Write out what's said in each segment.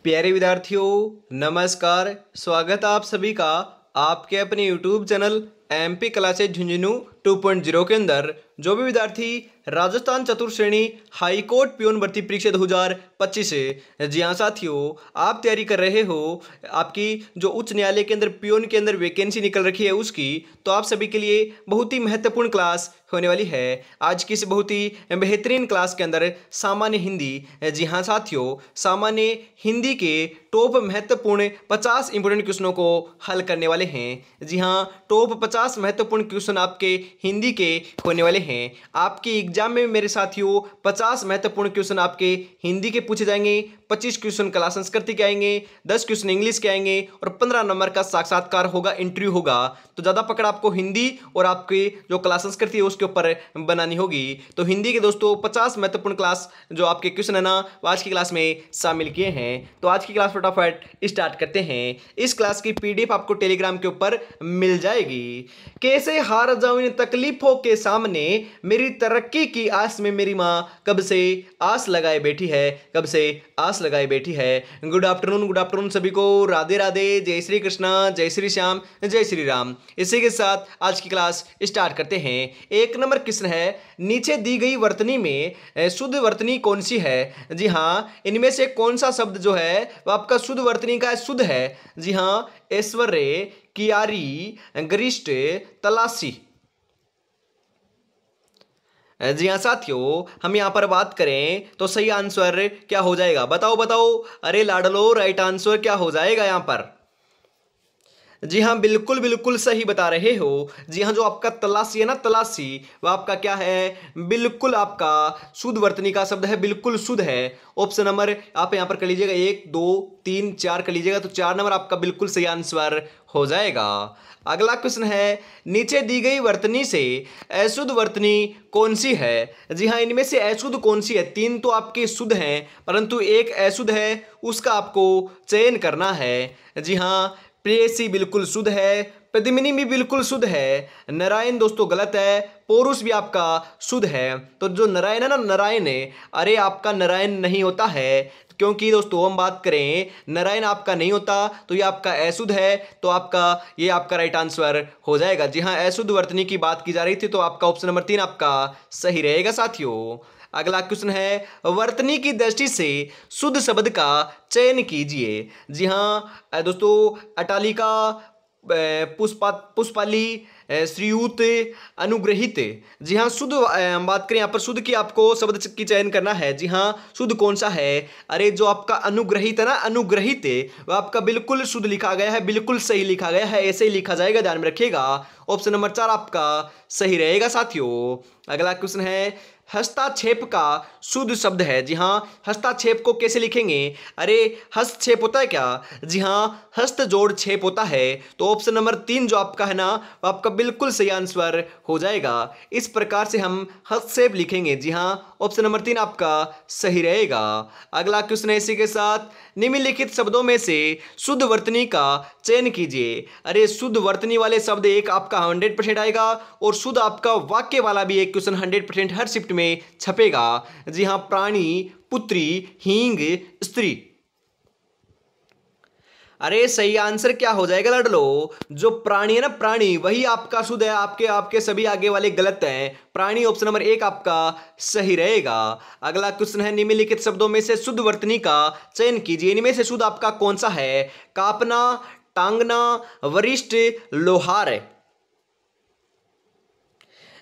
प्यारे विद्यार्थियों, नमस्कार। स्वागत है आप सभी का आपके अपने YouTube channel MP classes Jhunjhunu 2.0 के अंदर। जो भी विद्यार्थी राजस्थान चतुर्थ श्रेणी हाई कोर्ट पियून भर्ती परीक्षा 2025 है, जी हाँ साथियों, आप तैयारी कर रहे हो आपकी जो उच्च न्यायालय के अंदर पियून के अंदर वैकेंसी निकल रखी है उसकी, तो आप सभी के लिए बहुत ही महत्वपूर्ण क्लास होने वाली है। आज की इस बहुत ही बेहतरीन क्लास के अंदर सामान्य हिंदी, जी हाँ साथियों, सामान्य हिंदी के टॉप महत्वपूर्ण 50 इंपोर्टेंट क्वेश्चनों को हल करने वाले हैं। जी हाँ, टॉप 50 महत्वपूर्ण क्वेश्चन आपके हिंदी के होने वाले हैं। आपके एग्जाम में मेरे साथियों 50 महत्वपूर्ण क्वेश्चन आपके हिंदी के पूछे जाएंगे, 25 क्वेश्चन कला संस्कृति के आएंगे, 10 क्वेश्चन इंग्लिश के आएंगे और 15 नंबर का साक्षात्कार होगा, इंटरव्यू होगा। तो ज़्यादा पकड़ आपको हिंदी और आपकी जो कला संस्कृति है उसके ऊपर बनानी होगी। तो हिंदी के दोस्तों 50 महत्वपूर्ण क्लास जो आपके क्वेश्चन है ना, आज की क्लास में शामिल किए हैं। तो आज की क्लास फटाफट स्टार्ट करते हैं। इस क्लास की PDF आपको टेलीग्राम के ऊपर मिल जाएगी। कैसे हार जाऊं इन तकलीफों के सामने, मेरी तरक्की की आस में मेरी माँ कब से आस लगाए बैठी है, कब से आस लगाए बैठी है। गुड आफ्टरनून सभी को। राधे राधे, जय श्री कृष्णा, जय श्री श्याम, जय श्री राम। इसी के साथ आज की क्लास स्टार्ट करते हैं। एक नंबर क्वेश्चन है, नीचे दी गई वर्तनी में शुद्ध वर्तनी कौन सी है। जी हाँ, इनमें से कौन सा शब्द जो है वो आपका शुद्ध वर्तनी का शुद्ध है। जी हाँ, ऐश्वर्य, कियारी, गरिष्ठ, तलाशी। जी हाँ साथियों, हम यहाँ पर बात करें तो सही आंसर क्या हो जाएगा, बताओ बताओ। अरे लाडलो, राइट आंसर क्या हो जाएगा यहाँ पर। जी हाँ, बिल्कुल बिल्कुल सही बता रहे हो। जी हाँ, जो आपका तलाशी है ना, तलाशी, वो आपका क्या है, बिल्कुल आपका शुद्ध वर्तनी का शब्द है, बिल्कुल शुद्ध है। ऑप्शन नंबर आप यहाँ पर कर लीजिएगा, 1 2 3 4 कर लीजिएगा, तो 4 नंबर आपका बिल्कुल सही आंसर हो जाएगा। अगला क्वेश्चन है, नीचे दी गई वर्तनी से अशुद्ध वर्तनी कौन सी है। जी हाँ, इनमें से अशुद्ध कौन सी है। 3 तो आपके शुद्ध हैं, परंतु एक अशुद्ध है, उसका आपको चयन करना है। जी हाँ, प्रेयसी बिल्कुल शुद्ध है, पद्मिनी भी बिल्कुल शुद्ध है, नारायण दोस्तों गलत है, पौरुष भी आपका शुद्ध है। तो जो नारायण है ना, नारायण है, अरे आपका नारायण नहीं होता है, क्योंकि दोस्तों हम बात करें नारायण आपका नहीं होता, तो ये आपका अशुद्ध है, तो आपका ये आपका राइट आंसर हो जाएगा। जी हाँ, अशुद्ध वर्तनी की बात की जा रही थी, तो आपका ऑप्शन नंबर 3 आपका सही रहेगा साथियों। अगला क्वेश्चन है, वर्तनी की दृष्टि से शुद्ध शब्द का चयन कीजिए। जी हाँ दोस्तों, अटालिका, पुष्पाली, श्रीयुत, अनुग्रहित। जी हाँ, शुद्ध हम बात करें यहाँ पर शुद्ध की, आपको शब्द की चयन करना है। जी हाँ, शुद्ध कौन सा है। अरे जो आपका अनुग्रहित है ना, अनुग्रहित वो आपका बिल्कुल शुद्ध लिखा गया है, बिल्कुल सही लिखा गया है, ऐसे ही लिखा जाएगा, ध्यान में रखिएगा। ऑप्शन नंबर 4 आपका सही रहेगा साथियों। अगला क्वेश्चन है, हस्ताक्षेप का शुद्ध शब्द है। जी हाँ, हस्ताक्षेप को कैसे लिखेंगे। अरे हस्तक्षेप होता है क्या। जी हाँ, हस्त जोड़ छेप होता है, तो ऑप्शन नंबर 3 जो आपका है ना, वो आपका बिल्कुल सही आंसर हो जाएगा। इस प्रकार से हम हस्तक्षेप लिखेंगे। जी हाँ, ऑप्शन नंबर 3 आपका सही रहेगा। अगला क्वेश्चन है इसी के साथ, निम्नलिखित शब्दों में से शुद्ध वर्तनी का चयन कीजिए। अरे शुद्ध वर्तनी वाले शब्द एक आपका 100% आएगा, और शुद्ध आपका वाक्य वाला भी एक क्वेश्चन 100% हर शिफ्ट में छपेगा। जी हाँ, प्राणी, पुत्री, हींग, स्त्री। अरे सही आंसर क्या हो जाएगा लाडलो, जो प्राणी है ना, प्राणी वही आपका शुद्ध है, आपके आपके सभी आगे वाले गलत हैं। प्राणी ऑप्शन नंबर 1 आपका सही रहेगा। अगला क्वेश्चन है, निम्नलिखित शब्दों में से शुद्ध वर्तनी का चयन कीजिए। इनमें से शुद्ध आपका कौन सा है। कापना, टांगना, वरिष्ठ, लोहार।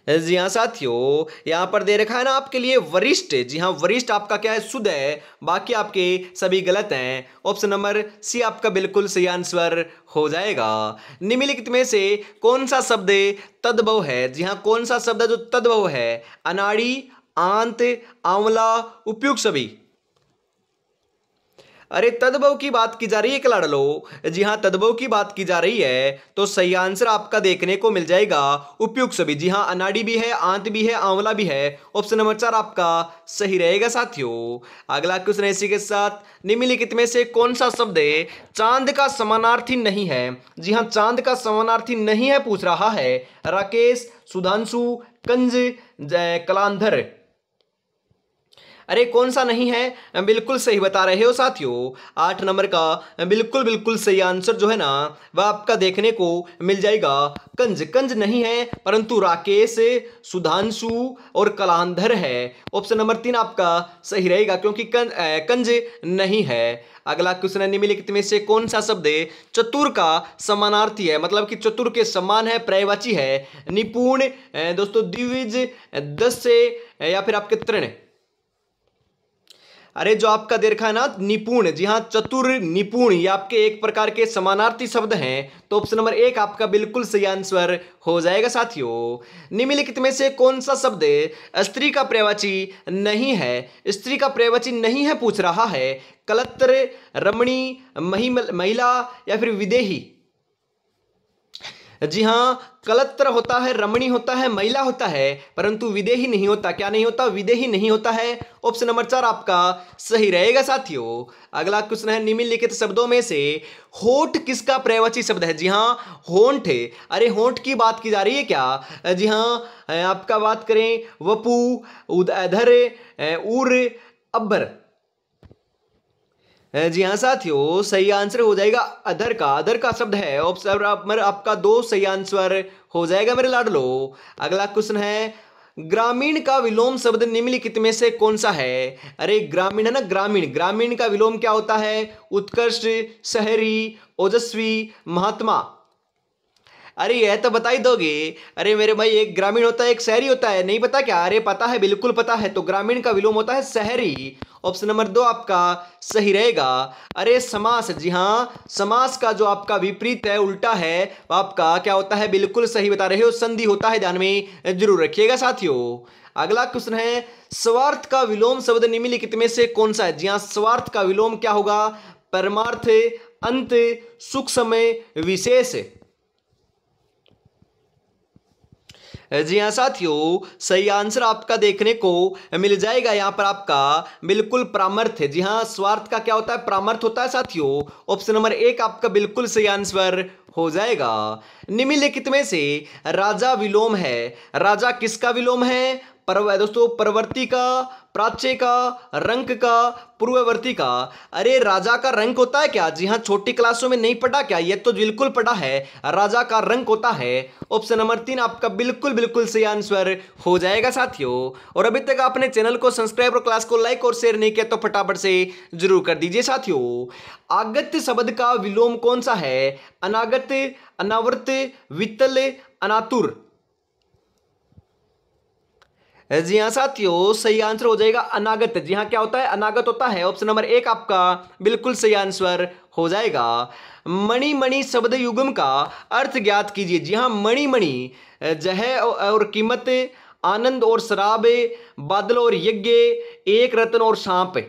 जी हाँ साथियों, यहाँ पर दे रखा है ना आपके लिए वरिष्ठ। जी हाँ, वरिष्ठ आपका क्या है, शुद्ध है, बाकी आपके सभी गलत हैं। ऑप्शन नंबर सी आपका बिल्कुल सही आंसर हो जाएगा। निम्नलिखित में से कौन सा शब्द तद्भव है। जी हाँ, कौन सा शब्द है जो तद्भव है। अनाड़ी, आंत, आंवला, उपयुक्त सभी। अरे तद्भव की बात की जा रही है क्या लाडलो। जी हाँ, तद्भव की बात की जा रही है, तो सही आंसर आपका देखने को मिल जाएगा उपयुक्त सभी। जी हाँ, अनाड़ी भी है, आंत भी है, आंवला भी है, ऑप्शन नंबर 4 आपका सही रहेगा साथियों। अगला क्वेश्चन है इसी के साथ, निम्नलिखित में से कौन सा शब्द चांद का समानार्थी नहीं है। जी हाँ, चांद का समानार्थी नहीं है पूछ रहा है। राकेश, सुधांशु, कंज, कलांधर। अरे कौन सा नहीं है, बिल्कुल सही बता रहे हो साथियों। 8 नंबर का बिल्कुल बिल्कुल सही आंसर जो है ना वह आपका देखने को मिल जाएगा कंज। कंज नहीं है परंतु राकेश, सुधांशु और कलांधर है। ऑप्शन नंबर 3 आपका सही रहेगा क्योंकि कंज नहीं है। अगला क्वेश्चन है, निम्नलिखित में से कौन सा शब्द चतुर का समानार्थी है, मतलब कि चतुर के समान है, पर्यायवाची है। निपुण, दोस्तों द्विज, दस्य या फिर आपके तृण। अरे जो आपका दे रखा है ना निपुण, जी हाँ चतुर निपुण ये आपके एक प्रकार के समानार्थी शब्द हैं। तो ऑप्शन नंबर 1 आपका बिल्कुल सही आंसर हो जाएगा साथियों। निम्नलिखित में से कौन सा शब्द स्त्री का पर्यायवाची नहीं है, स्त्री का पर्यायवाची नहीं है पूछ रहा है। कलत्र, रमणी, महिला या फिर विदेही। जी हाँ कलत्र होता है, रमणी होता है, महिला होता है, परंतु विदेही नहीं होता। क्या नहीं होता? विदेही नहीं होता है। ऑप्शन नंबर 4 आपका सही रहेगा साथियों। अगला क्वेश्चन है, निम्नलिखित शब्दों में से होठ किसका पर्यायवाची शब्द है? जी हाँ होंठ। अरे होंठ की बात की जा रही है क्या? जी हाँ आपका बात करें वपु, उदर, उर, अब्बर। जी हाँ साथियों सही आंसर हो जाएगा अधर का। अधर का शब्द है। ऑप्शन आपका 2 सही आंसर हो जाएगा मेरे लाडलो। अगला क्वेश्चन है, ग्रामीण का विलोम शब्द निम्नलिखित में से कौन सा है? अरे ग्रामीण है ना, ग्रामीण। ग्रामीण का विलोम क्या होता है? उत्कृष्ट, शहरी, ओजस्वी, महात्मा। अरे यह तो बता ही दोगे। अरे मेरे भाई एक ग्रामीण होता है एक शहरी होता है, नहीं पता क्या? अरे पता है, बिल्कुल पता है। तो ग्रामीण का विलोम होता है शहरी। ऑप्शन नंबर 2 आपका सही रहेगा। अरे समास, जी हाँ समास का जो आपका विपरीत है, उल्टा है, वो आपका क्या होता है? बिल्कुल सही बता रहे हो, संधि होता है, ध्यान में जरूर रखिएगा साथियों। अगला क्वेश्चन है, स्वार्थ का विलोम शब्द निम्नलिखित में से कौन सा है? जी हाँ स्वार्थ का विलोम क्या होगा? परमार्थ, अंत, सुख समय, विशेष। जी हाँ साथियों सही आंसर आपका देखने को मिल जाएगा यहाँ पर आपका बिल्कुल परामर्थ है। जी हाँ स्वार्थ का क्या होता है? परामर्थ होता है साथियों। ऑप्शन नंबर 1 आपका बिल्कुल सही आंसर हो जाएगा। निम्नलिखित में से राजा विलोम है, राजा किसका विलोम है? दोस्तों प्रवर्ती का, प्राच्य का, रंक का, पूर्ववर्ती का। अरे राजा का रंक होता है क्या? जी हाँ छोटी क्लासों में नहीं पढ़ा क्या? ये तो बिल्कुल पढ़ा है, राजा का रंक होता है। ऑप्शन नंबर 3 आपका बिल्कुल बिल्कुल सही आंसर हो जाएगा साथियों। और अभी तक आपने चैनल को सब्सक्राइब और क्लास को लाइक और शेयर नहीं किया तो फटाफट से जरूर कर दीजिए साथियों। आगत शब्द का विलोम कौन सा है? अनागत, अनावर्त, वित्तल, अनातुर। जी हाँ साथियों सही आंसर हो जाएगा अनागत। जी हाँ क्या होता है? अनागत होता है। ऑप्शन नंबर 1 आपका बिल्कुल सही आंसर हो जाएगा। मणि मणि शब्द युग्म का अर्थ ज्ञात कीजिए। जी हाँ मणि मणि जह और कीमत, आनंद और शराब, बादल और यज्ञ, एक रत्न और सांप।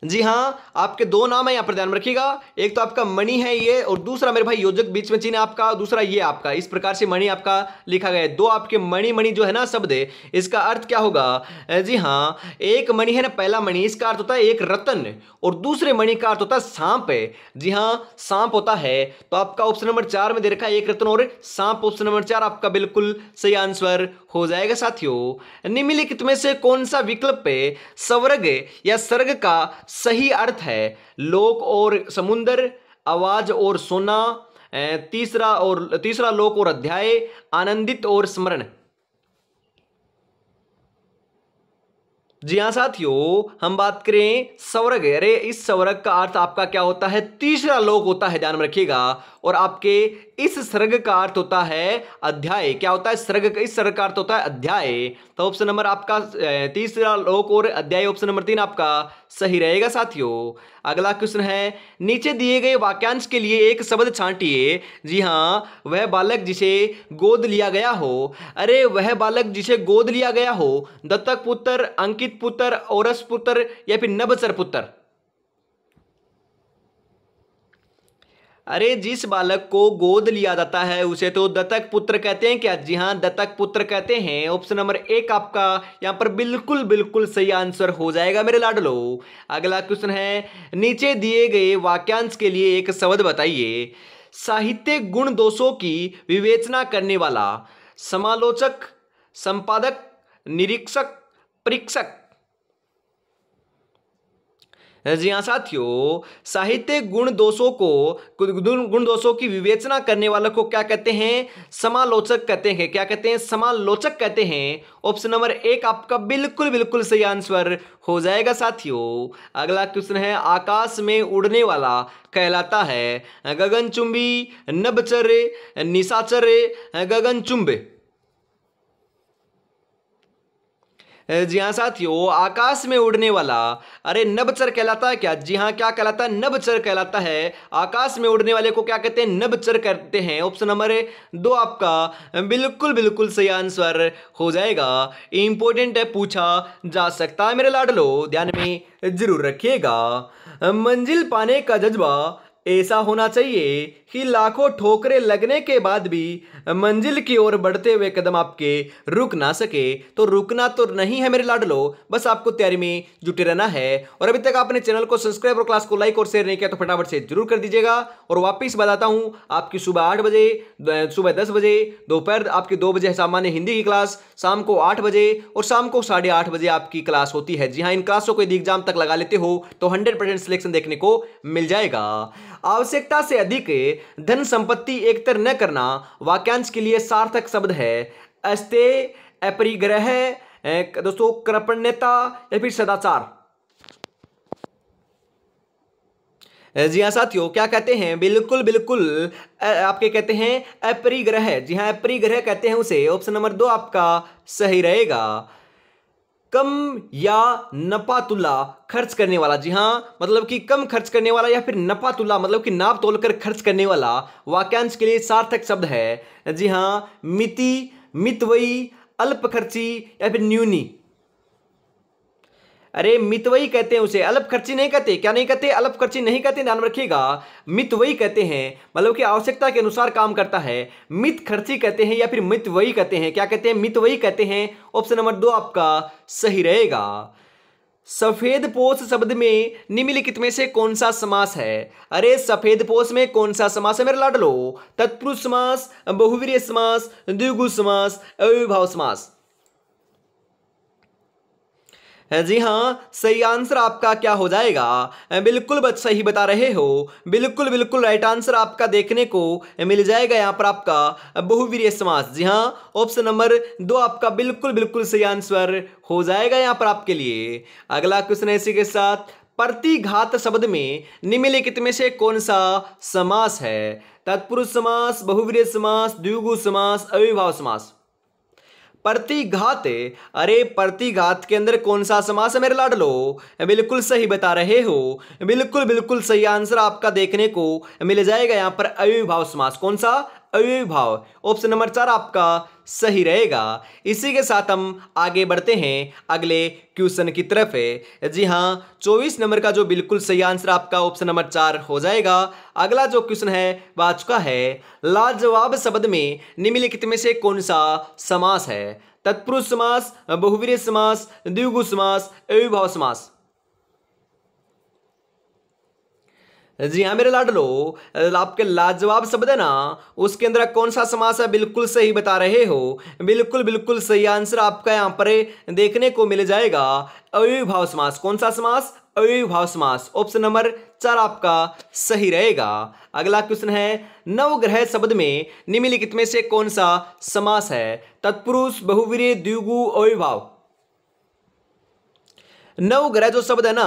जी हाँ आपके 2 नाम है यहाँ पर, ध्यान में रखिएगा। एक तो आपका मणि है ये, और दूसरा मेरे भाई योजक बीच में चिन्ह आपका, दूसरा ये आपका। इस प्रकार से मणि आपका लिखा गया है। 2 आपके मणि मणि जो है ना शब्द है, इसका अर्थ क्या होगा? जी हाँ एक मणि है ना, पहला मणि, इसका अर्थ होता है एक रतन, और दूसरे मणि का अर्थ होता है सांप है। जी हाँ सांप होता है। तो आपका ऑप्शन नंबर 4 में दे रखा है एक रतन और सांप। ऑप्शन नंबर 4 आपका बिल्कुल सही आंसर हो जाएगा साथियों। निम्नलिखित में से कौन सा विकल्प पे स्वर्ग या सर्ग का सही अर्थ है? लोक और समुंदर, आवाज और सोना, तीसरा लोक और अध्याय, आनंदित और स्मरण। जी हाँ साथियों हम बात करें स्वर्ग। अरे इस स्वर्ग का अर्थ आपका क्या होता है? तीसरा लोक होता है, ध्यान में रखिएगा। और आपके इस सर्ग का अर्थ होता है अध्याय। क्या होता है? सर्ग, इस सर्ग का अर्थ होता है अध्याय। तो ऑप्शन नंबर आपका तीसरा लोक और अध्याय, ऑप्शन नंबर 3 आपका सही रहेगा साथियों। अगला क्वेश्चन है, नीचे दिए गए वाक्यांश के लिए एक शब्द छांटिए। जी हाँ वह बालक जिसे गोद लिया गया हो। अरे वह बालक जिसे गोद लिया गया हो, दत्तक पुत्र, अंकित पुत्र, औरस पुत्र या फिर नभचर पुत्र। अरे जिस बालक को गोद लिया जाता है उसे तो दत्तक पुत्र कहते हैं क्या? जी हाँ दत्तक पुत्र कहते हैं। ऑप्शन नंबर 1 आपका यहां पर बिल्कुल बिल्कुल सही आंसर हो जाएगा मेरे लाडलो। अगला क्वेश्चन है, नीचे दिए गए वाक्यांश के लिए एक शब्द बताइए। साहित्यिक गुण दोषों की विवेचना करने वाला। समालोचक, संपादक, निरीक्षक, परीक्षक। जी हाँ साथियों, साहित्यिक गुण दोषों की विवेचना करने वालों को क्या कहते हैं? समालोचक कहते हैं। क्या कहते हैं? समालोचक कहते हैं। ऑप्शन नंबर 1 आपका बिल्कुल बिल्कुल सही आंसर हो जाएगा साथियों। अगला क्वेश्चन है, आकाश में उड़ने वाला कहलाता है गगनचुंबी, नभचर, निशाचर, गगनचुंब। जी हाँ साथियों, आकाश में उड़ने वाला, अरे नभचर कहलाता है क्या? जी हाँ, क्या कहलाता है? नभचर कहलाता है। आकाश में उड़ने वाले को क्या कहते हैं? नभचर कहते हैं। ऑप्शन नंबर 2 आपका बिल्कुल बिल्कुल सही आंसर हो जाएगा। इंपॉर्टेंट है, पूछा जा सकता है मेरे लाडलो, ध्यान में जरूर रखिएगा। मंजिल पाने का जज्बा ऐसा होना चाहिए कि लाखों ठोकरें लगने के बाद भी मंजिल की ओर बढ़ते हुए कदम आपके रुक ना सके। तो रुकना तो नहीं है मेरे लाडलो, बस आपको तैयारी में जुटे रहना है। और अभी तक आपने चैनल को सब्सक्राइब और क्लास को लाइक और शेयर नहीं किया तो फटाफट से जरूर कर दीजिएगा। और वापिस बताता हूं, आपकी सुबह 8 बजे, सुबह 10 बजे, दोपहर आपकी 2 बजे सामान्य हिंदी की क्लास, शाम को 8 बजे और शाम को 8:30 बजे आपकी क्लास होती है। जी हाँ, इन क्लासों को यदि एग्जाम तक लगा लेते हो तो 100% सिलेक्शन देखने को मिल जाएगा। आवश्यकता से अधिक धन संपत्ति एकत्र न करना वाक्यांश के लिए सार्थक शब्द है। अस्ते, अपरिग्रह, दोस्तों कृपणता या फिर सदाचार। जी हाँ साथियों, क्या कहते हैं? बिल्कुल बिल्कुल आपके कहते हैं अपरिग्रह। जी हाँ, अपरिग्रह कहते हैं उसे। ऑप्शन नंबर 2 आपका सही रहेगा। कम या नपातुला खर्च करने वाला। जी हाँ, मतलब कि कम खर्च करने वाला या फिर नपातुला मतलब कि नाप तोल कर खर्च करने वाला वाक्यांश के लिए सार्थक शब्द है। जी हाँ, मिति, मितव्ययी, अल्प खर्ची या फिर न्यूनी। अरे मितव्ययी कहते हैं उसे, अल्प खर्ची नहीं कहते। क्या नहीं कहते? अल्प खर्ची नहीं कहते, ध्यान रखिएगा। मितव्ययी कहते हैं, मतलब कि आवश्यकता के अनुसार काम करता है। मित खर्ची कहते हैं या फिर मितव्ययी कहते हैं। क्या कहते हैं? मितव्ययी कहते हैं। ऑप्शन नंबर 2 आपका सही रहेगा। सफेद पोश शब्द में निम्नलिखित में से कौन सा समास है? अरे सफेद पोश में कौन सा समास है मेरे लाडलो? तत्पुरुष समास, बहुव्रीहि समास, द्विगु समास, अव्ययीभाव समास। जी हाँ, सही आंसर आपका क्या हो जाएगा? बिल्कुल सही बता रहे हो। बिल्कुल बिल्कुल राइट आंसर आपका देखने को मिल जाएगा यहाँ पर आपका बहुव्रीहि समास। जी हाँ, ऑप्शन नंबर 2 आपका बिल्कुल बिल्कुल सही आंसर हो जाएगा यहाँ पर आपके लिए। अगला क्वेश्चन है इसी के साथ, प्रतिघात शब्द में निम्नलिखित में से कौन सा समास है? तत्पुरुष समास, बहुव्रीहि समास, द्विगु समास, अव्ययीभाव समास। प्रतिघात, अरे प्रतिघात के अंदर कौन सा समास है मेरे लाडलो? बिल्कुल सही बता रहे हो। बिल्कुल बिल्कुल सही आंसर आपका देखने को मिल जाएगा यहाँ पर अव्ययीभाव समास। कौन सा? अव्ययीभाव। ऑप्शन नंबर 4 आपका सही रहेगा। इसी के साथ हम आगे बढ़ते हैं अगले क्वेश्चन की तरफ है। जी हाँ, 24 नंबर का जो बिल्कुल सही आंसर आपका ऑप्शन नंबर 4 हो जाएगा। अगला जो क्वेश्चन है वह आ चुका है, लाजवाब शब्द में निम्नलिखित में से कौन सा समास है? तत्पुरुष समास, बहुव्रीहि समास, द्विगु समास, अव्ययीभाव समास। जी हाँ मेरे लाडलो, आपके लाजवाब शब्द है ना, उसके अंदर कौन सा समास है? बिल्कुल सही बता रहे हो। बिल्कुल बिल्कुल सही आंसर आपका यहाँ पर देखने को मिल जाएगा अव्ययीभाव समास। कौन सा समास? अव्ययीभाव समास। ऑप्शन नंबर 4 आपका सही रहेगा। अगला क्वेश्चन है, नवग्रह शब्द में निम्नलिखित में से कौन सा समास है? तत्पुरुष, बहुव्रीहि, द्विगु, अव्ययीभाव। नवग्रह जो शब्द है ना,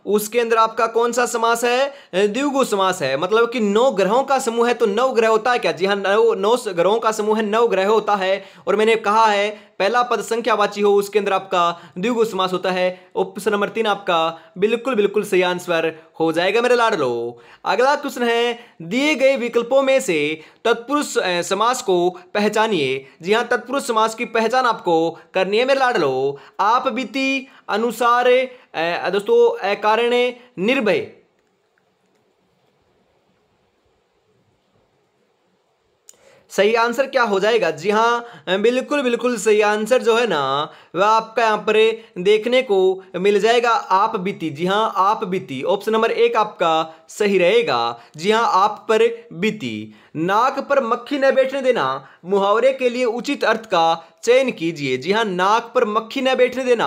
उसके अंदर आपका कौन सा समास है? द्विगु समास है। मतलब कि 9 ग्रहों का समूह है तो 9 ग्रह होता है क्या? जी हाँ, 9 ग्रहों का समूह है, 9 ग्रह होता है। और मैंने कहा है पहला पद संख्यावाची हो उसके अंदर आपका द्विगु समास होता है। ऑप्शन नंबर 3 आपका बिल्कुल बिल्कुल सही आंसर हो जाएगा मेरे लाडलो। अगला क्वेश्चन है, दिए गए विकल्पों में से तत्पुरुष समास को पहचानिए। जी हाँ, तत्पुरुष समास की पहचान आपको करनी है मेरे लाडलो। आप बीती, अनुसार, दोस्तों अकारण, निर्भय। सही आंसर क्या हो जाएगा? जी हाँ, बिल्कुल बिल्कुल सही आंसर जो है ना वह आपका यहाँ पर देखने को मिल जाएगा, आप बीती। जी हाँ, आप बीती। ऑप्शन नंबर 1 आपका सही रहेगा। जी हाँ, आप पर बीती। नाक पर मक्खी न बैठने देना मुहावरे के लिए उचित अर्थ का चयन कीजिए। जी हाँ, नाक पर मक्खी न बैठने देना,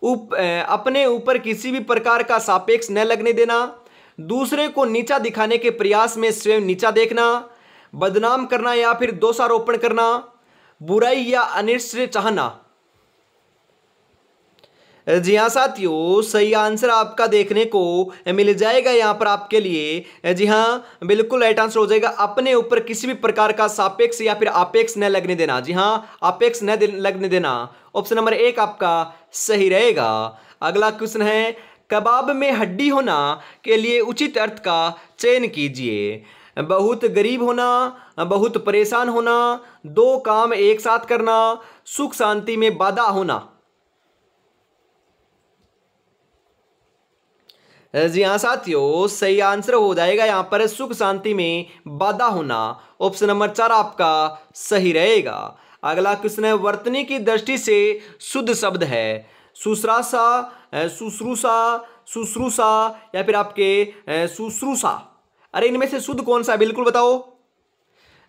अपने ऊपर किसी भी प्रकार का सापेक्ष न लगने देना, दूसरे को नीचा दिखाने के प्रयास में स्वयं नीचा देखना, बदनाम करना या फिर दोषारोपण करना, बुराई या अनिष्ट चाहना। जी हाँ साथियों, सही आंसर आपका देखने को मिल जाएगा यहाँ पर आपके लिए। जी हाँ, बिल्कुल राइट आंसर हो जाएगा, अपने ऊपर किसी भी प्रकार का सापेक्ष या फिर आपेक्ष न लगने देना। जी हाँ, आपेक्ष न लगने देना। ऑप्शन नंबर 1 आपका सही रहेगा। अगला क्वेश्चन है, कबाब में हड्डी होना के लिए उचित अर्थ का चयन कीजिए। बहुत गरीब होना, बहुत परेशान होना, दो काम एक साथ करना, सुख शांति में बाधा होना। जी हाँ साथियों, सही आंसर हो जाएगा यहाँ पर सुख शांति में बाधा होना। ऑप्शन नंबर 4 आपका सही रहेगा। अगला क्वेश्चन है, वर्तनी की दृष्टि से शुद्ध शब्द है सुश्रासा, शुश्रूषा, शुश्रूषा या फिर आपके शुश्रूषा। अरे इनमें से शुद्ध कौन सा है, बिल्कुल बताओ।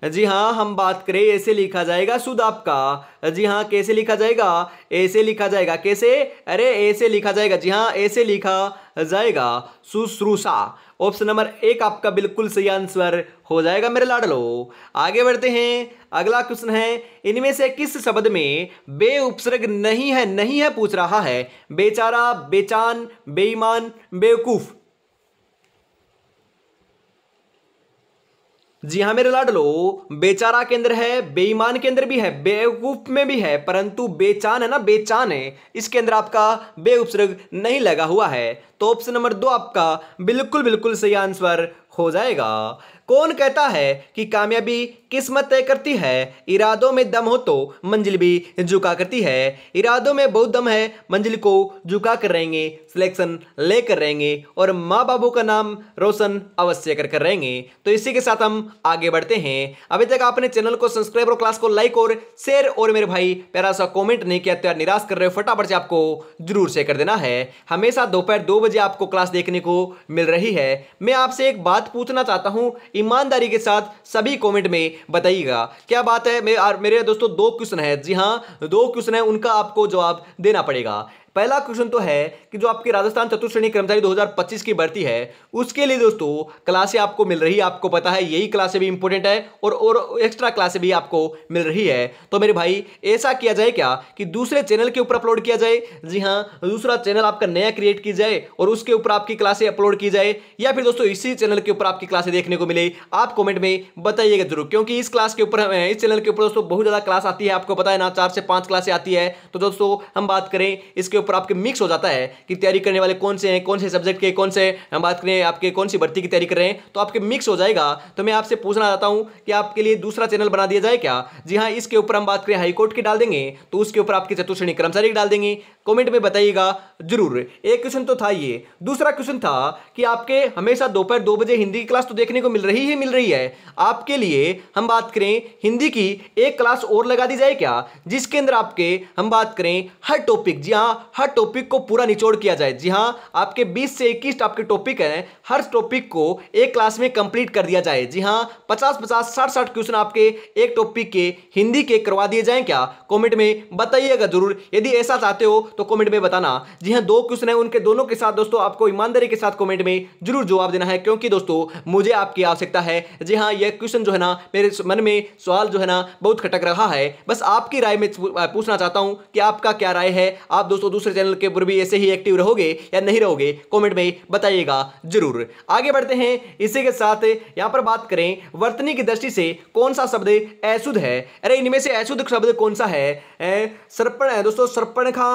जी हाँ, हम बात करें ऐसे लिखा जाएगा शुद्ध आपका। जी हाँ, कैसे लिखा जाएगा? ऐसे लिखा जाएगा। कैसे? अरे ऐसे लिखा जाएगा। जी हाँ, ऐसे लिखा जाएगा, शुश्रूषा। ऑप्शन नंबर 1 आपका बिल्कुल सही आंसर हो जाएगा मेरे लाडलो। आगे बढ़ते हैं। अगला क्वेश्चन है, इनमें से किस शब्द में बे उपसर्ग नहीं है? नहीं है पूछ रहा है। बेचारा, बेचान, बेईमान, बेवकूफ। जी हाँ मेरे लाडलो, बेचारा के अंदर है, बेईमान के अंदर भी है, बेवकूफ में भी है, परंतु बेचान है ना, बेचान है, इसके अंदर आपका बे उपसर्ग नहीं लगा हुआ है। तो ऑप्शन नंबर 2 आपका बिल्कुल बिल्कुल सही आंसर हो जाएगा। कौन कहता है कि कामयाबी किस्मत तय करती है? इरादों में दम हो तो मंजिल भी झुका करती है। इरादों में बहुत दम है, मंजिल को झुका कर रहेंगे, सिलेक्शन लेकर रहेंगे और माँ बाबू का नाम रोशन अवश्य कर रहेंगे। तो इसी के साथ हम आगे बढ़ते हैं। अभी तक आपने चैनल को सब्सक्राइब और क्लास को लाइक और शेयर और मेरे भाई प्यारा सा कॉमेंट नहीं किया तो यार निराश कर रहे हो, फटाफट से आपको जरूर शेयर कर देना है। हमेशा दोपहर 2 बजे आपको क्लास देखने को मिल रही है। मैं आपसे एक बात पूछना चाहता हूं, ईमानदारी के साथ सभी कमेंट में बताइएगा क्या बात है। मेरे दोस्तों 2 क्वेश्चन है। जी हां, 2 क्वेश्चन है, उनका आपको जवाब देना पड़ेगा। पहला क्वेश्चन तो है कि जो आपकी राजस्थान चतुर्थ श्रेणी कर्मचारी 2025 की भर्ती है उसके लिए दोस्तों क्लासें आपको मिल रही है। आपको पता है यही क्लासें भी इंपॉर्टेंट है और एक्स्ट्रा क्लासें भी आपको मिल रही है। तो मेरे भाई ऐसा किया जाए क्या कि दूसरे चैनल के ऊपर अपलोड किया जाए। जी हां, दूसरा चैनल आपका नया क्रिएट की जाए और उसके ऊपर आपकी क्लासें अपलोड की जाए, या फिर दोस्तों इसी चैनल के ऊपर आपकी क्लासें देखने को मिले। आप कमेंट में बताइएगा जरूर, क्योंकि इस क्लास के ऊपर, इस चैनल के ऊपर दोस्तों बहुत ज्यादा क्लास आती है, आपको पता है ना, 4 से 5 क्लासें आती है। तो दोस्तों हम बात करें इसके ऊपर आपके मिक्स हो जाता है कि तैयारी करने वाले कौन से हैं, कौन से सब्जेक्ट के, कौन से हम बात करें आपके कौन सी भर्ती की तैयारी कर रहे हैं, तो आपके मिक्स हो जाएगा। तो मैं आपसे पूछना चाहता हूं कि आपके लिए दूसरा चैनल बना दिया जाए क्या। जी हां, इसके ऊपर हम बात करें हाईकोर्ट की डाल देंगे, तो उसके ऊपर आपके चतुर्थ श्रेणी कर्मचारी की डाल देंगे। कमेंट में बताइएगा जरूर। एक क्वेश्चन तो था ये। दूसरा क्वेश्चन था कि आपके हमेशा दोपहर 2 बजे हिंदी की क्लास तो देखने को मिल रही है। आपके लिए हम बात करें हिंदी की एक क्लास और लगा दी जाए क्या, जिसके अंदर आपके हम बात करें हर टॉपिक, जी हां हर टॉपिक को पूरा निचोड़ किया जाए। जी हां, आपके 20 से 21 आपके टॉपिक हैं, हर टॉपिक को एक क्लास में कंप्लीट कर दिया जाए। जी हां, 50-50 60-60 क्वेश्चन आपके एक टॉपिक के हिंदी के करवा दिए जाएं क्या। कमेंट में बताइएगा जरूर, यदि ऐसा चाहते हो तो कमेंट में बताना। जी हां, 2 क्वेश्चन है, उनके दोनों के साथ दोस्तों आपको ईमानदारी के साथ कमेंट में जरूर जवाब देना है, क्योंकि दोस्तों मुझे आपकी आवश्यकता है। जी हां, यह क्वेश्चन जो है ना मेरे मन में सवाल जो है ना बहुत खटक रहा है, बस आपकी राय में पूछना चाहता हूं कि आपका क्या राय है। आप दोस्तों दूसरे चैनल के ऊपर भी ऐसे ही एक्टिव रहोगे या नहीं रहोगे, कमेंट में बताइएगा जरूर। आगे बढ़ते हैं। इसी के साथ यहां पर बात करें वर्तनी की दृष्टि से कौन सा शब्द अशुद्ध है। अरे इनमें से अशुद्ध शब्द कौन सा है? सर्पण है दोस्तों, सर्पणखा,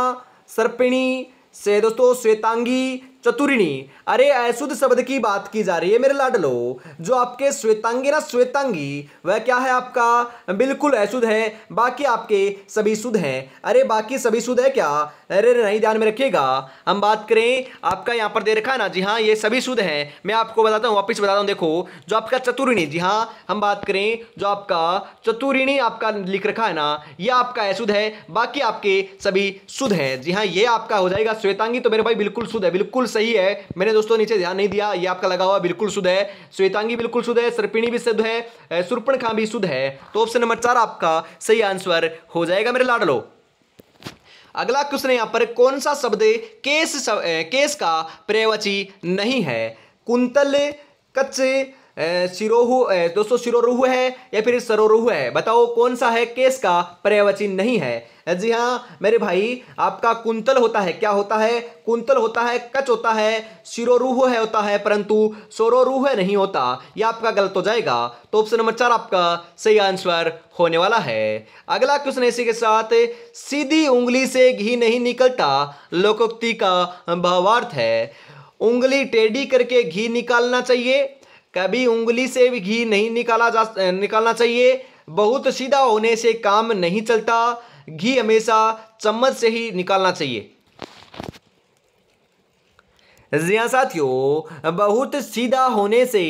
सर्पिणी से दोस्तों, श्वेतांगी, चतुरिणी। अरे अशुद्ध शब्द की बात की जा रही है मेरे लाडलो। जो आपके श्वेतांगी ना श्वेतांगी, वह क्या है आपका बिल्कुल अशुद्ध है, बाकी आपके सभी शुद्ध हैं। अरे बाकी सभी शुद्ध है क्या? अरे नहीं, ध्यान में रखिएगा। हम बात करें आपका यहाँ पर दे रखा है ना, जी हाँ ये सभी शुद्ध हैं। मैं आपको बताता हूँ, वापिस बताता हूँ। देखो जो आपका चतुरिणी, जी हाँ हम बात करें जो आपका चतुरिणी आपका लिख रखा है ना, यह आपका अशुद्ध है, बाकी आपके सभी शुद्ध हैं। जी हाँ ये आपका हो जाएगा श्वेतांगी। तो मेरे भाई बिल्कुल शुद्ध है, बिल्कुल सही है। मैंने दोस्तों नीचे ध्यान नहीं दिया, ये आपका लगा हुआ बिल्कुल शुद्ध है। श्वेतांगी बिल्कुल शुद्ध है, सर्पिणी भी शुद्ध है, शूर्पणखा भी शुद्ध है। तो ऑप्शन नंबर 4 आपका सही आंसर हो जाएगा मेरे लाडलो। अगला क्वेश्चन है यहाँ पर, कौन सा शब्द केस का पर्यायवाची नहीं है? कुंतल, कच्चे, सिरोहु, दोस्तों सिरोरुहु है या फिर सरोरुहु है? बताओ कौन सा है केस का पर्यायवाची नहीं है? जी हाँ मेरे भाई, आपका कुंतल होता है, क्या होता है? कुंतल होता है, कच होता है, सिरोरुहु है होता है, परंतु सरोरुहु है नहीं होता। यह आपका गलत हो जाएगा। तो ऑप्शन नंबर 4 आपका सही आंसर होने वाला है। अगला क्वेश्चन इसी के साथ, सीधी उंगली से घी नहीं निकलता लोकोक्ति का भावार्थ है। उंगली टेढ़ी करके घी निकालना चाहिए, कभी उंगली से भी घी नहीं निकालना चाहिए, बहुत सीधा होने से काम नहीं चलता, घी हमेशा चम्मच से ही निकालना चाहिए। जी हाँ साथियों, बहुत सीधा होने से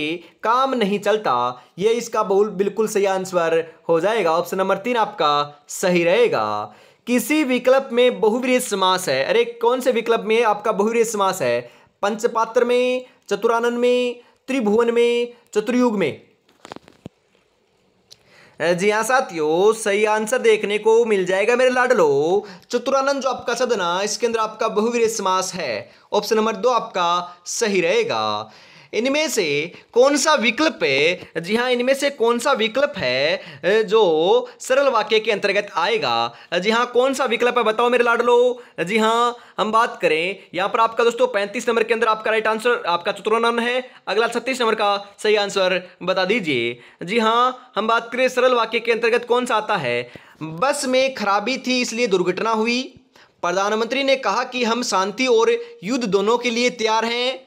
काम नहीं चलता, ये इसका बिल्कुल सही आंसर हो जाएगा। ऑप्शन नंबर 3 आपका सही रहेगा। किसी विकल्प में बहुव्रीहि समास है। अरे कौन से विकल्प में आपका बहुव्रीहि समास है? पंचपात्र में, चतुरानन में, त्रिभुवन में, चतुर्युग में? जी हाँ साथियों, सही आंसर देखने को मिल जाएगा मेरे लाडलो। चतुरानन जो आपका शब्द ना, इसके अंदर आपका बहुव्रीहि समास है। ऑप्शन नंबर 2 आपका सही रहेगा। इनमें से कौन सा विकल्प है? जी हाँ इनमें से कौन सा विकल्प है जो सरल वाक्य के अंतर्गत आएगा? जी हाँ कौन सा विकल्प है बताओ मेरे लाडलो। जी हाँ हम बात करें यहाँ पर आपका दोस्तों 35 नंबर के अंदर आपका राइट आंसर आपका चतुरानन है। अगला 36 नंबर का सही आंसर बता दीजिए। जी हाँ हम बात करें सरल वाक्य के अंतर्गत कौन सा आता है? बस में खराबी थी इसलिए दुर्घटना हुई। प्रधानमंत्री ने कहा कि हम शांति और युद्ध दोनों के लिए तैयार हैं।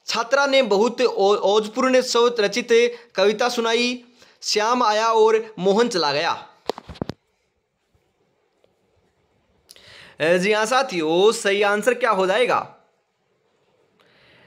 छात्रा ने बहुत ओजपूर्ण शब्द रचित कविता सुनाई। श्याम आया और मोहन चला गया। जी हाँ साथियों, सही आंसर क्या हो जाएगा?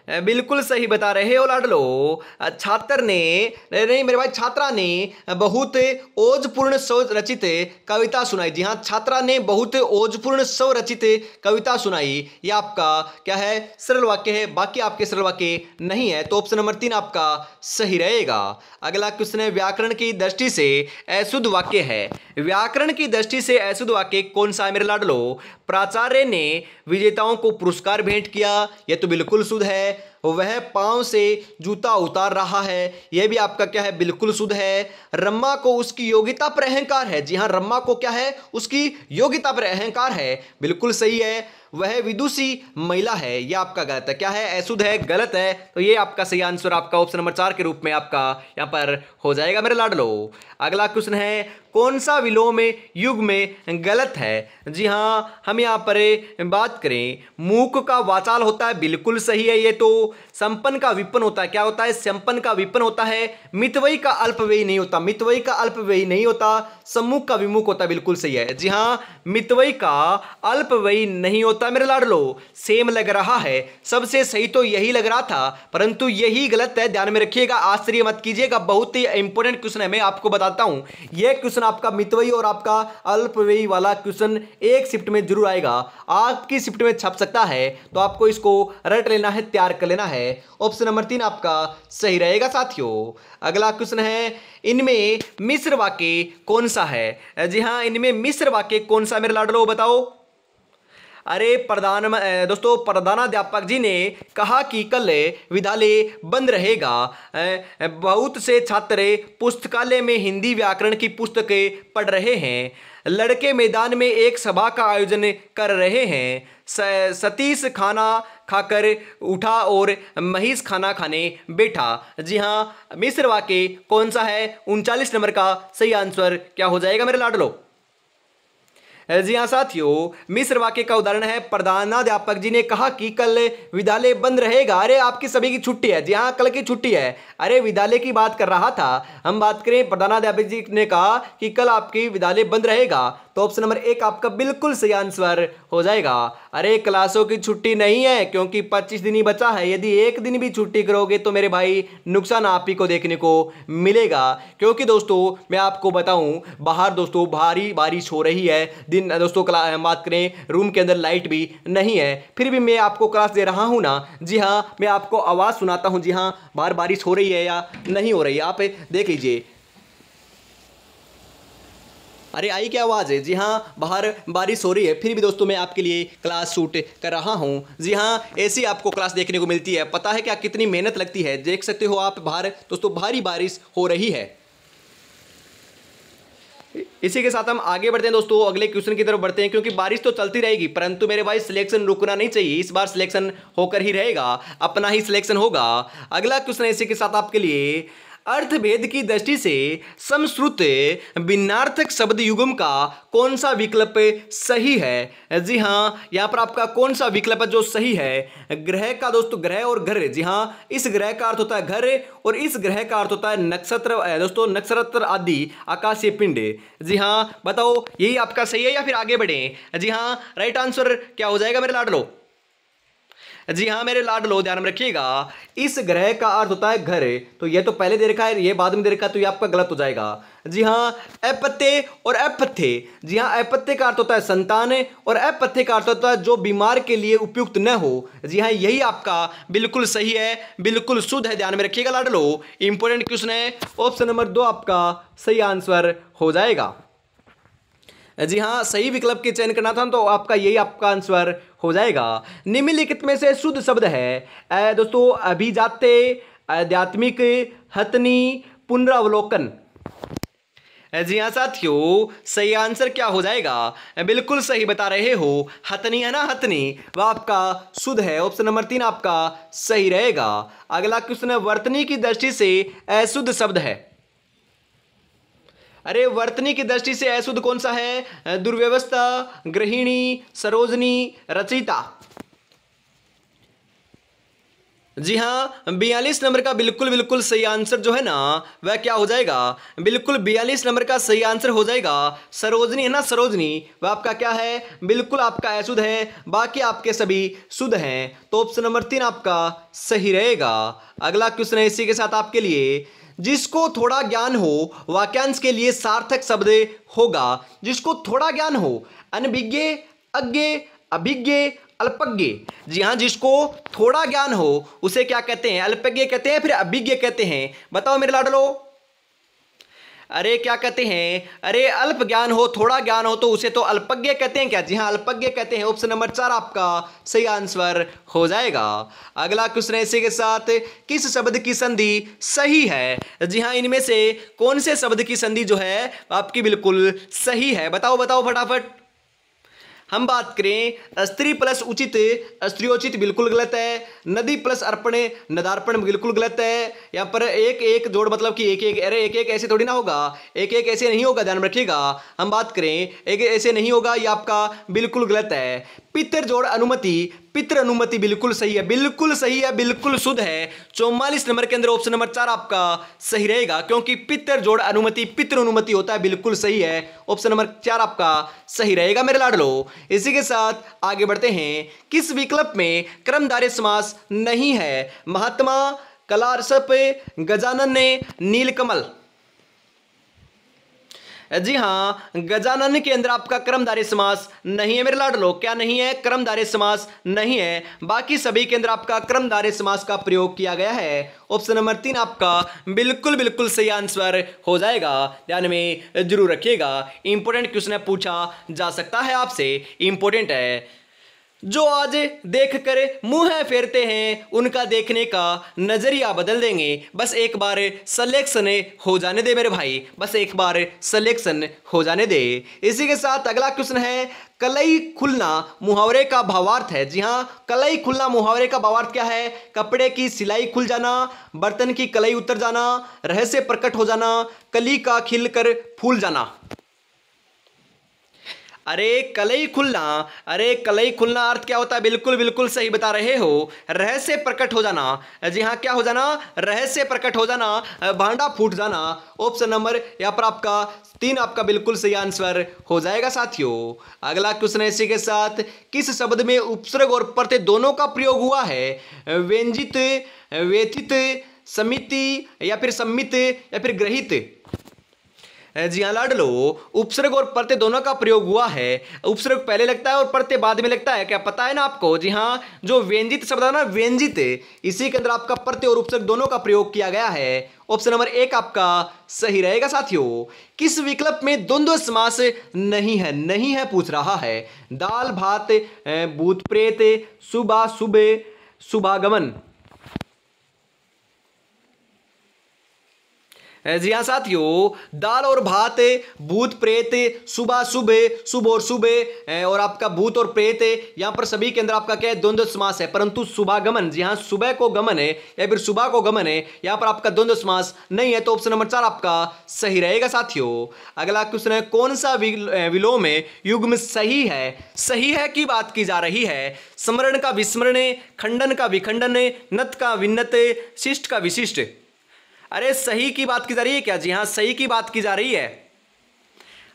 बिल्कुल सही बता रहे हो लाडलो। छात्र ने नहीं मेरे भाई, छात्रा ने बहुत ओजपूर्ण स्वर रचित कविता सुनाई। जी हाँ छात्रा ने बहुत ओजपूर्ण स्वर रचित कविता सुनाई। ये आपका क्या है? सरल वाक्य है, बाकी आपके सरल वाक्य नहीं है। तो ऑप्शन नंबर 3 आपका सही रहेगा। अगला क्वेश्चन है, व्याकरण की दृष्टि से अशुद्ध वाक्य है। व्याकरण की दृष्टि से अशुद्ध वाक्य कौन सा है मेरे लाडलो? प्राचार्य ने विजेताओं को पुरस्कार भेंट किया, यह तो बिल्कुल शुद्ध है। वह पांव से जूता उतार रहा है, यह भी आपका क्या है? बिल्कुल शुद्ध है। रम्मा को उसकी योग्यता पर अहंकार है। जी हाँ रम्मा को क्या है? उसकी योग्यता पर अहंकार है, बिल्कुल सही है। वह विदुषी महिला है, यह आपका गलत है। क्या है? अशुद्ध है, गलत है। तो ये आपका सही आंसर आपका ऑप्शन नंबर 4 के रूप में आपका यहाँ पर हो जाएगा मेरे लाडलो। अगला क्वेश्चन है, कौन सा विलोम युग में गलत है? जी हाँ हम यहाँ पर बात करें, मूक का वाचाल होता है, बिल्कुल सही है ये तो। संपन्न का विपन्न होता है, क्या होता है? संपन्न का विपन्न होता है। मितव्ययी का अल्पव्ययी नहीं होता, मितव्ययी का अल्पव्ययी नहीं होता। सम्मुख का विमुख होता है, बिल्कुल सही है। जी हाँ मितव्ययी का अल्पव्ययी नहीं होता मेरे लाडलो। सेम लग रहा है, सबसे सही तो यही लग रहा था, परंतु यही गलत है, ध्यान में रखिएगा, आश्चर्य मत कीजिएगा। बहुत ही इंपॉर्टेंट क्वेश्चन है, मैं आपको बताता हूं। यह क्वेश्चन आपका मितव्ययी और आपका अल्पव्ययी वाला क्वेश्चन एक शिफ्ट में जरूर आएगा, आपकी शिफ्ट में छप सकता है, तो आपको इसको रट लेना है, तैयार कर लेना है। ऑप्शन नंबर 3 आपका सही रहेगा साथियों। अगला क्वेश्चन है, इनमें मिश्र वाक्य कौन सा है? जी हाँ इनमें मिश्र वाक्य कौन सा मेरे लाडलो बताओ। अरे दोस्तों प्रधानाध्यापक जी ने कहा कि कल विद्यालय बंद रहेगा। बहुत से छात्र पुस्तकालय में हिंदी व्याकरण की पुस्तकें पढ़ रहे हैं। लड़के मैदान में एक सभा का आयोजन कर रहे हैं। सतीश खाना खाकर उठा और महेश खाना खाने बैठा। जी हाँ मिश्र वाक्य कौन सा है? 39 नंबर का सही आंसर क्या हो जाएगा मेरे लाडलो? जी हाँ साथियों, मिस्र वाक्य का उदाहरण है प्रधानाध्यापक जी ने कहा कि कल विद्यालय बंद रहेगा। अरे आपकी सभी की छुट्टी है। जी हाँ, कल की छुट्टी है। अरे विद्यालय की बात कर रहा था। हम बात करें प्रधानाध्यापक जी ने कहा कि कल आपकी विद्यालय बंद रहेगा, तो ऑप्शन नंबर 1 आपका बिल्कुल सही आंसर हो जाएगा। अरे क्लासों की छुट्टी नहीं है, क्योंकि 25 दिन ही बचा है। यदि एक दिन भी छुट्टी करोगे तो मेरे भाई नुकसान आप ही को देखने को मिलेगा। क्योंकि दोस्तों मैं आपको बताऊं, बाहर दोस्तों भारी बारिश हो रही है। दिन दोस्तों बात करें रूम के अंदर लाइट भी नहीं है, फिर भी मैं आपको क्लास दे रहा हूं ना। जी हाँ, मैं आपको आवाज सुनाता हूं। जी हाँ, बाहर बारिश हो रही है या नहीं हो रही है, आप देख लीजिए। अरे आई क्या आवाज़ है? जी हाँ, बाहर बारिश हो रही है, फिर भी दोस्तों मैं आपके लिए क्लास शूट कर रहा हूँ। जी हाँ, ऐसी आपको क्लास देखने को मिलती है। पता है क्या कितनी मेहनत लगती है? देख सकते हो आप बाहर दोस्तों भारी बारिश हो रही है। इसी के साथ हम आगे बढ़ते हैं दोस्तों, अगले क्वेश्चन की तरफ बढ़ते हैं। क्योंकि बारिश तो चलती रहेगी, परंतु मेरे भाई सिलेक्शन रुकना नहीं चाहिए। इस बार सिलेक्शन होकर ही रहेगा, अपना ही सिलेक्शन होगा। अगला क्वेश्चन इसी के साथ आपके लिए, अर्थभेद की दृष्टि से समश्रुत भिन्नार्थक शब्द युग्म का कौन सा विकल्प सही है? जी हाँ, यहाँ पर आपका कौन सा विकल्प जो सही है? ग्रह का दोस्तों, ग्रह और घर। जी हाँ, इस ग्रह का अर्थ होता है घर और इस ग्रह का अर्थ होता है नक्षत्र दोस्तों, नक्षत्र आदि आकाशीय पिंड। जी हाँ, बताओ यही आपका सही है या फिर आगे बढ़े? जी हाँ, राइट आंसर क्या हो जाएगा मेरे लाडलो? जी हाँ मेरे लाडलो, ध्यान में रखिएगा, इस ग्रह का अर्थ होता है घर। तो ये तो पहले दे रखा है, ये बाद में दे रखा है, तो ये आपका गलत हो जाएगा। जी हाँ, अपत्य और अपथ्य। जी हाँ, अपत्य का अर्थ होता है संतान और अपथ्य का अर्थ होता है जो बीमार के लिए उपयुक्त न हो। जी हाँ, यही आपका बिल्कुल सही है, बिल्कुल शुद्ध है। ध्यान में रखिएगा लाडलो, इंपॉर्टेंट क्वेश्चन है। ऑप्शन नंबर 2 आपका सही आंसर हो जाएगा। जी हाँ, सही विकल्प के चयन करना था तो आपका यही आपका आंसर हो जाएगा। निम्नलिखित में से शुद्ध शब्द है दोस्तों, अभिजात्य, आध्यात्मिक, हथनी, पुनरावलोकन। जी हाँ साथियों, सही आंसर क्या हो जाएगा? बिल्कुल सही बता रहे हो, हथनी है ना, हथनी वह आपका शुद्ध है। ऑप्शन नंबर 3 आपका सही रहेगा। अगला क्वेश्चन है, वर्तनी की दृष्टि से अशुद्ध शब्द है। अरे वर्तनी की दृष्टि से अशुद्ध कौन सा है? दुर्व्यवस्था, गृहिणी, सरोजनी, रचयिता। जी हाँ, 42 नंबर का बिल्कुल बिल्कुल सही आंसर जो है ना वह क्या हो जाएगा? बिल्कुल 42 नंबर का सही आंसर हो जाएगा सरोजनी, है ना, सरोजनी वह आपका क्या है? बिल्कुल आपका अशुद्ध है, बाकी आपके सभी शुद्ध हैं। तो ऑप्शन नंबर 3 आपका सही रहेगा। अगला क्वेश्चन है इसी के साथ आपके लिए, जिसको थोड़ा ज्ञान हो वाक्यांश के लिए सार्थक शब्द होगा। जिसको थोड़ा ज्ञान हो, अनभिज्ञ, अज्ञ, अभिज्ञ, अल्पज्ञ। जी हाँ, जिसको थोड़ा ज्ञान हो उसे क्या कहते हैं? अल्पज्ञ कहते हैं, फिर अभिज्ञ कहते हैं। बताओ मेरे लाडलो, अरे क्या कहते हैं? अरे अल्प ज्ञान हो, थोड़ा ज्ञान हो तो उसे तो अल्पज्ञ कहते हैं क्या? जी हाँ, अल्पज्ञ कहते हैं। ऑप्शन नंबर 4 आपका सही आंसर हो जाएगा। अगला क्वेश्चन इसी के साथ, किस शब्द की संधि सही है? जी हाँ, इनमें से कौन से शब्द की संधि जो है आपकी बिल्कुल सही है? बताओ बताओ फटाफट। हम बात करें स्त्री प्लस उचित, स्त्रियोचित बिल्कुल गलत है। नदी प्लस अर्पण, नदार्पण बिल्कुल गलत है। यहाँ पर एक एक जोड़ मतलब कि एक एक, अरे एक एक ऐसे थोड़ी ना होगा, एक एक ऐसे नहीं होगा, ध्यान रखिएगा। हम बात करें एक ऐसे नहीं होगा, ये आपका बिल्कुल गलत है। पितर जोड़ अनुमति, पितृ अनुमति बिल्कुल सही है, बिल्कुल सही है, बिल्कुल शुद्ध है। 44 नंबर के अंदर ऑप्शन नंबर 4 आपका सही रहेगा, क्योंकि पितर जोड़ अनुमति पितृ अनुमति होता है, बिल्कुल सही है। ऑप्शन नंबर 4 आपका सही रहेगा मेरे लाडलो। इसी के साथ आगे बढ़ते हैं, किस विकल्प में कर्मधारय समास नहीं है? महात्मा, कलारसप, गजानन ने, नीलकमल। जी हाँ, गजानन के अंदर आपका कर्मधारय समास नहीं है मेरे लाडलो। क्या नहीं है? कर्मधारय समास नहीं है। बाकी सभी के अंदर आपका कर्मधारय समास का प्रयोग किया गया है। ऑप्शन नंबर 3 आपका बिल्कुल बिल्कुल सही आंसर हो जाएगा। ध्यान में जरूर रखिएगा, इंपॉर्टेंट क्वेश्चन है, पूछा जा सकता है आपसे, इंपॉर्टेंट है। जो आज देखकर मुंह फेरते हैं उनका देखने का नजरिया बदल देंगे। बस एक बार सिलेक्शन हो जाने दे मेरे भाई, बस एक बार सिलेक्शन हो जाने दे। इसी के साथ अगला क्वेश्चन है, कलई खुलना मुहावरे का भावार्थ है। जी हाँ, कलई खुलना मुहावरे का भावार्थ क्या है? कपड़े की सिलाई खुल जाना, बर्तन की कलई उतर जाना, रहस्य प्रकट हो जाना, कली का खिलकर फूल जाना। अरे कलई खुलना, अरे कलई खुलना अर्थ क्या होता है? बिल्कुल बिल्कुल सही बता रहे हो, रहस्य प्रकट हो जाना। जी हाँ, क्या हो जाना? रहस्य प्रकट हो जाना, भांडा फूट जाना। ऑप्शन नंबर यहाँ पर आपका 3 आपका बिल्कुल सही आंसर हो जाएगा साथियों। अगला क्वेश्चन है इसी के साथ, किस शब्द में उपसर्ग और प्रत्यय दोनों का प्रयोग हुआ है? व्यंजित, व्यथित, समिति या फिर सम्मित या फिर ग्रहित? जी हाँ लाडलो, उपसर्ग और प्रत्यय दोनों का प्रयोग हुआ है। उपसर्ग पहले लगता है और प्रत्यय बाद में लगता है, क्या पता है ना आपको? जी हाँ, जो व्यंजित शब्द है ना, व्यंजित, इसी के अंदर आपका प्रत्यय और उपसर्ग दोनों का प्रयोग किया गया है। ऑप्शन नंबर 1 आपका सही रहेगा साथियों। किस विकल्प में द्वंद्व समास नहीं है? नहीं है पूछ रहा है। दाल भात, भूत प्रेत, सुबह सुबह, शुभागमन। जी हाँ साथियों, दाल और भात, भूत प्रेत, सुबह सुबह, शुभ और सुबह, और आपका भूत और प्रेत, यहाँ पर सभी के अंदर आपका क्या है? द्वंद्व समास है। परंतु शुभागमन, जी हाँ, सुबह को गमन है या फिर सुबह को गमन है, यहाँ पर आपका द्वंद्व समास नहीं है। तो ऑप्शन नंबर 4 आपका सही रहेगा साथियों। अगला क्वेश्चन है, कौन सा विलोम युग्म सही है? सही है की बात की जा रही है। स्मरण का विस्मरण, खंडन का विखंडन, नत का विन्नत, शिष्ट का विशिष्ट। अरे सही की बात की जा रही है क्या? जी हाँ, सही की बात की जा रही है।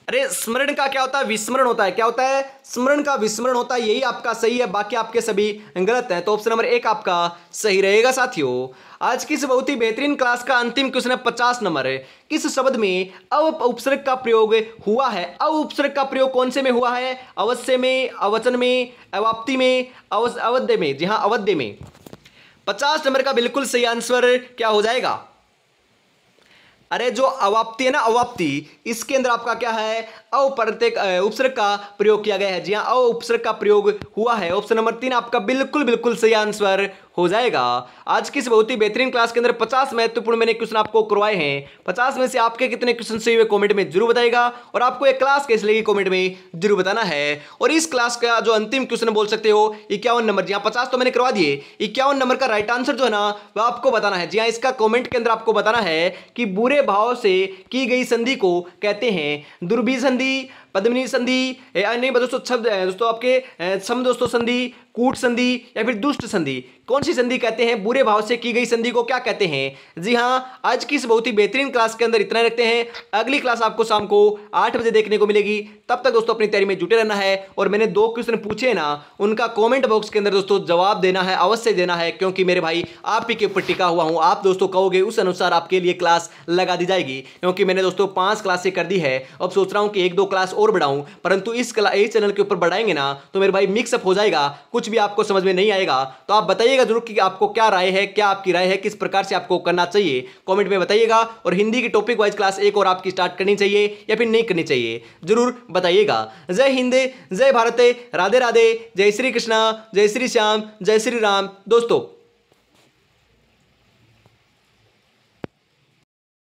अरे स्मरण का क्या होता है? विस्मरण होता है। क्या होता है? स्मरण का विस्मरण होता है। यही आपका सही है, बाकी आपके सभी गलत हैं। तो ऑप्शन नंबर 1 आपका सही रहेगा साथियों। आज की इस बहुत ही बेहतरीन क्लास का अंतिम क्वेश्चन है, 50 नंबर है। किस शब्द में अव उपसर्ग का प्रयोग हुआ है? अव उपसर्ग का प्रयोग कौन से में हुआ है? अवश्य में, अवचन में, अवाप्ति में, अवध्य में। जी हाँ, अवध्य में। 50 नंबर का बिल्कुल सही आंसर क्या हो जाएगा? अरे जो अवाप्ति है ना, अवाप्ति, इसके अंदर आपका क्या है? अप्रत्यय उपसर्ग का प्रयोग किया गया है। जी हाँ, अ उपसर्ग का प्रयोग हुआ है। ऑप्शन नंबर 3 आपका बिल्कुल बिल्कुल सही आंसर हो जाएगा। आज की इस बहुत ही बेहतरीन क्लास के अंदर 50 महत्वपूर्ण मैंने क्वेश्चन आपको करवाए हैं। 50 में से आपके कितने क्वेश्चन सही हुए कमेंट में जरूर बताइएगा, और आपको एक क्लास कैसे लगी कमेंट में जरूर बताना है। और इस क्लास का जो अंतिम क्वेश्चन बोल सकते हो 51 नंबर, जी हाँ 50 तो मैंने करवा दिए, 51 नंबर का राइट आंसर जो है ना वह आपको बताना है। जी हाँ, इसका कॉमेंट के अंदर आपको बताना है कि बुरे भाव से की गई संधि को कहते हैं दुर्भी संधि, पद्मिनी संधि, नहीं दोस्तों शब्द दोस्तों आपके सम दोस्तों संधि, कूट संधि या फिर दुष्ट संधि। कौन सी संधि कहते हैं? बुरे भाव से की गई संधि को क्या कहते हैं? जी हाँ, आज की इस बहुत ही बेहतरीन क्लास के अंदर इतना ही रखते हैं। अगली क्लास आपको शाम को 8 बजे देखने को मिलेगी। तब तक दोस्तों अपनी तैयारी में जुटे रहना है। और मैंने 2 क्वेश्चन पूछे ना, उनका कॉमेंट बॉक्स के अंदर दोस्तों जवाब देना है, अवश्य देना है, क्योंकि मेरे भाई आप ही के ऊपर टिका हुआ हूं। आप दोस्तों कहोगे उस अनुसार आपके लिए क्लास लगा दी जाएगी, क्योंकि मैंने दोस्तों 5 क्लासें कर दी है। अब सोच रहा हूं कि 1-2 क्लास और बढ़ाऊं, परंतु इस चैनल के ऊपर बढ़ाएंगे ना तो मेरे भाई मिक्सअप हो जाएगा, कुछ भी आपको समझ में नहीं आएगा। तो आप बताइएगा जरूर कि आपको क्या राय है, क्या आपकी राय है, किस प्रकार से आपको करना चाहिए, कमेंट में बताइएगा। और हिंदी की टॉपिक वाइज क्लास एक और आपकी स्टार्ट करनी चाहिए या फिर नहीं करनी चाहिए, जरूर बताइएगा। जय हिंद, जय भारत, राधे राधे, जय श्री कृष्णा, जय श्री श्याम, जय श्री राम दोस्तों।